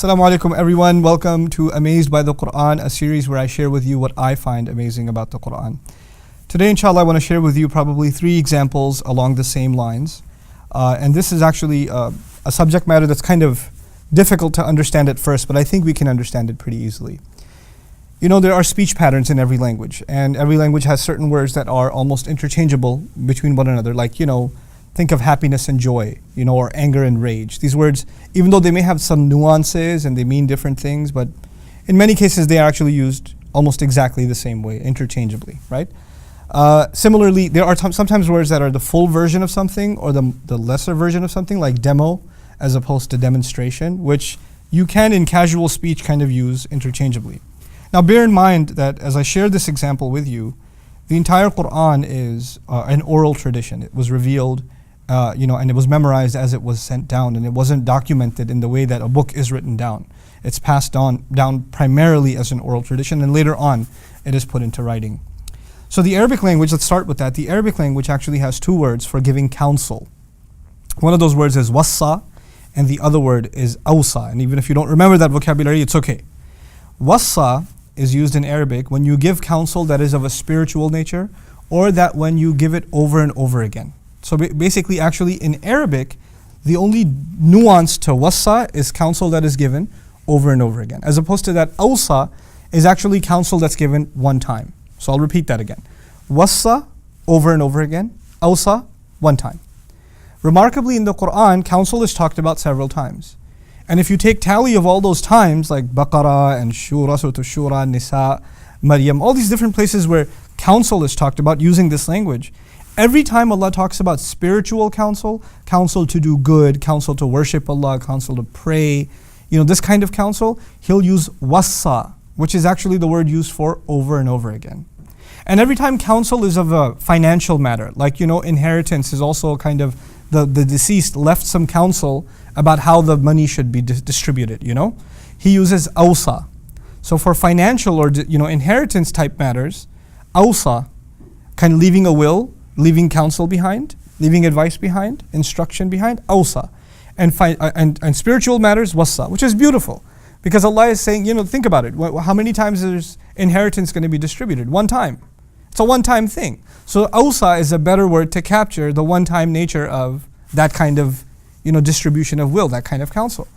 Assalamu alaikum everyone. Welcome to Amazed by the Quran, a series where I share with you what I find amazing about the Quran. Today, inshallah, I want to share with you probably 3 examples along the same lines. And this is actually a subject matter that's kind of difficult to understand at first, but I think we can understand it pretty easily. You know, there are speech patterns in every language, and every language has certain words that are almost interchangeable between one another, like, think of happiness and joy, or anger and rage. These words, even though they may have some nuances and they mean different things, but in many cases they are actually used almost exactly the same way, interchangeably, right? Similarly, there are sometimes words that are the full version of something or the lesser version of something, like demo as opposed to demonstration, which you can in casual speech kind of use interchangeably. Now bear in mind that as I share this example with you, the entire Quran is an oral tradition. It was revealed and it was memorized as it was sent down, and it wasn't documented in the way that a book is written down. It's passed down primarily as an oral tradition, and later on it is put into writing. So the Arabic language, let's start with that. The Arabic language actually has 2 words for giving counsel. One of those words is wassa, and the other word is awsa. And even if you don't remember that vocabulary, it's okay. Wassa is used in Arabic when you give counsel that is of a spiritual nature, or that when you give it over and over again. So basically, actually, in Arabic, the only nuance to wassa is counsel that is given over and over again, as opposed to that awsa is actually counsel that's given one time. So I'll repeat that again. Wassa, over and over again. Awsa, one time. Remarkably, in the Quran, counsel is talked about several times. And if you take tally of all those times, like Baqarah and Shura, Surah Shura, Nisa, Maryam, all these different places where counsel is talked about using this language, every time Allah talks about spiritual counsel, counsel to do good, counsel to worship Allah, counsel to pray, this kind of counsel, He'll use wassa, which is actually the word used for over and over again. And every time counsel is of a financial matter, like, inheritance is also kind of the deceased left some counsel about how the money should be distributed, He uses awsa. So for financial or, inheritance type matters, awsa, kind of leaving a will, leaving counsel behind, leaving advice behind, instruction behind, awsa. And spiritual matters, wassa, which is beautiful. Because Allah is saying, think about it. How many times is inheritance going to be distributed? One time. It's a one-time thing. So awsa is a better word to capture the one-time nature of that kind of, distribution of will, that kind of counsel.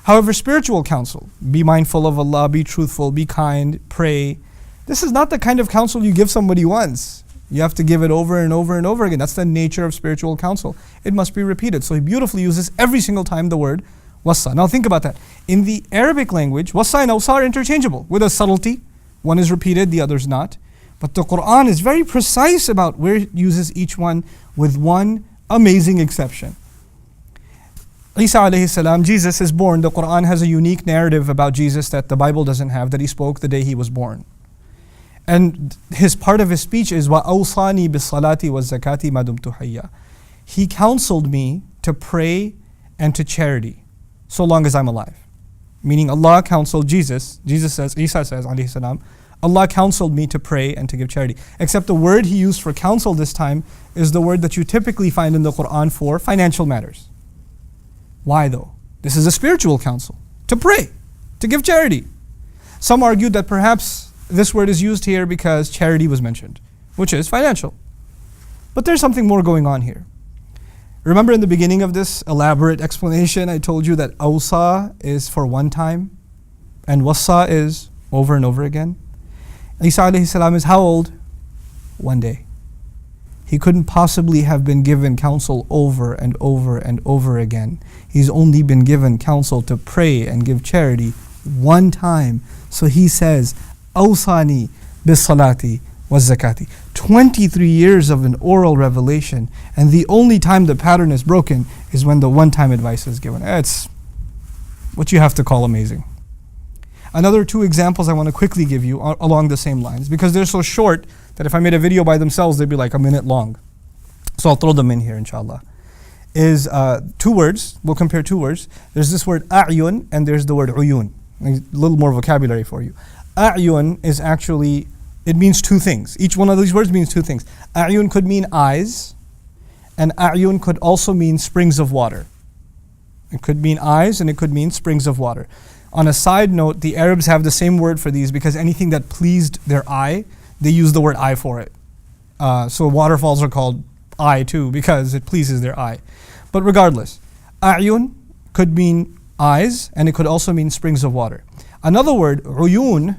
However, spiritual counsel, be mindful of Allah, be truthful, be kind, pray. This is not the kind of counsel you give somebody once. You have to give it over and over and over again. That's the nature of spiritual counsel. It must be repeated. So he beautifully uses every single time the word wassa. Now think about that. In the Arabic language, wassa and awsa are interchangeable with a subtlety. One is repeated, the other is not. But the Quran is very precise about where it uses each one, with one amazing exception. Isa alayhi salam, Jesus is born. The Quran has a unique narrative about Jesus that the Bible doesn't have, that he spoke the day he was born. And part of his speech is وَأَوْصَانِي بِالصَّلَاةِ وَالزَّكَاةِ مَا دُمْتُ حَيًّا. He counseled me to pray and to charity so long as I'm alive. Meaning Allah counseled Jesus. Isa says, alayhi salam, Allah counseled me to pray and to give charity. Except the word he used for counsel this time is the word that you typically find in the Quran for financial matters. Why though? This is a spiritual counsel. To pray, to give charity. Some argued that perhaps this word is used here because charity was mentioned, which is financial. But there's something more going on here. Remember in the beginning of this elaborate explanation, I told you that awsa is for one time and wassa is over and over again. Isa alayhi salam is how old? One day. He couldn't possibly have been given counsel over and over and over again. He's only been given counsel to pray and give charity one time. So he says, Awsani bis-salati was-zakati. 23 years of an oral revelation, and the only time the pattern is broken is when the one-time advice is given. It's what you have to call amazing. Another 2 examples I want to quickly give you along the same lines, because they're so short that if I made a video by themselves, they'd be like a minute long. So I'll throw them in here, inshallah. Is 2 words. We'll compare 2 words. There's this word a'yun, and there's the word uyun. A little more vocabulary for you. A'yun is actually, it means 2 things. Each one of these words means 2 things. A'yun could mean eyes, and a'yun could also mean springs of water. It could mean eyes, and it could mean springs of water. On a side note, the Arabs have the same word for these because anything that pleased their eye, they use the word eye for it. So waterfalls are called eye too because it pleases their eye. But regardless, a'yun could mean eyes and it could also mean springs of water. Another word, uyun,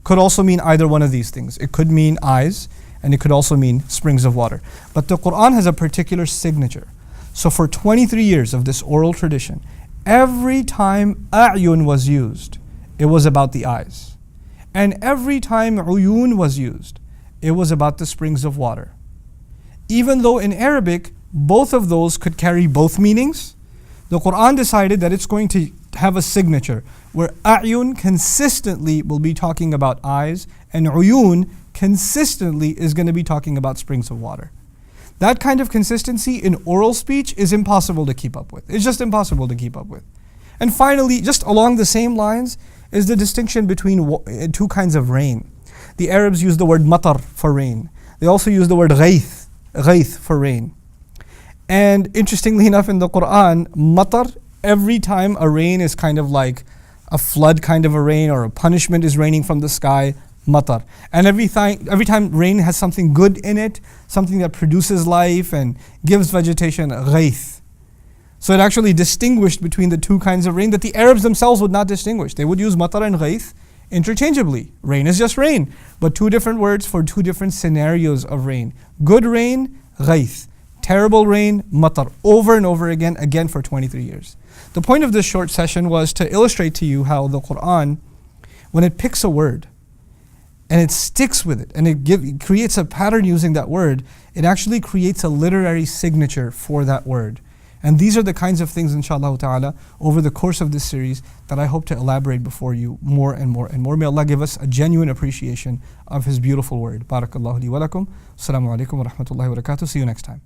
could also mean either one of these things. It could mean eyes and it could also mean springs of water. But the Quran has a particular signature. So for 23 years of this oral tradition, every time a'yun was used, it was about the eyes. And every time uyun was used, it was about the springs of water. Even though in Arabic, both of those could carry both meanings, the Quran decided that it's going to have a signature where a'yun consistently will be talking about eyes and uyun consistently is going to be talking about springs of water. That kind of consistency in oral speech is impossible to keep up with. It's just impossible to keep up with. And finally, just along the same lines, is the distinction between two kinds of rain. The Arabs use the word matar for rain. They also use the word ghayth for rain. And interestingly enough in the Quran, matar, every time a rain is kind of like a flood kind of a rain or a punishment is raining from the sky, matar. And every time rain has something good in it, something that produces life and gives vegetation, ghayth. So it actually distinguished between the two kinds of rain that the Arabs themselves would not distinguish. They would use matar and ghayth interchangeably. Rain is just rain, but two different words for two different scenarios of rain. Good rain, ghayth. Terrible rain, matar. Over and over again for 23 years. The point of this short session was to illustrate to you how the Quran, when it picks a word, and it sticks with it, and it creates a pattern using that word, it actually creates a literary signature for that word. And these are the kinds of things, inshallah ta'ala, over the course of this series that I hope to elaborate before you more and more and more. May Allah give us a genuine appreciation of His beautiful word. Barakallahu li wa lakum. Assalamu alaikum wa rahmatullahi wa barakatuh. See you next time.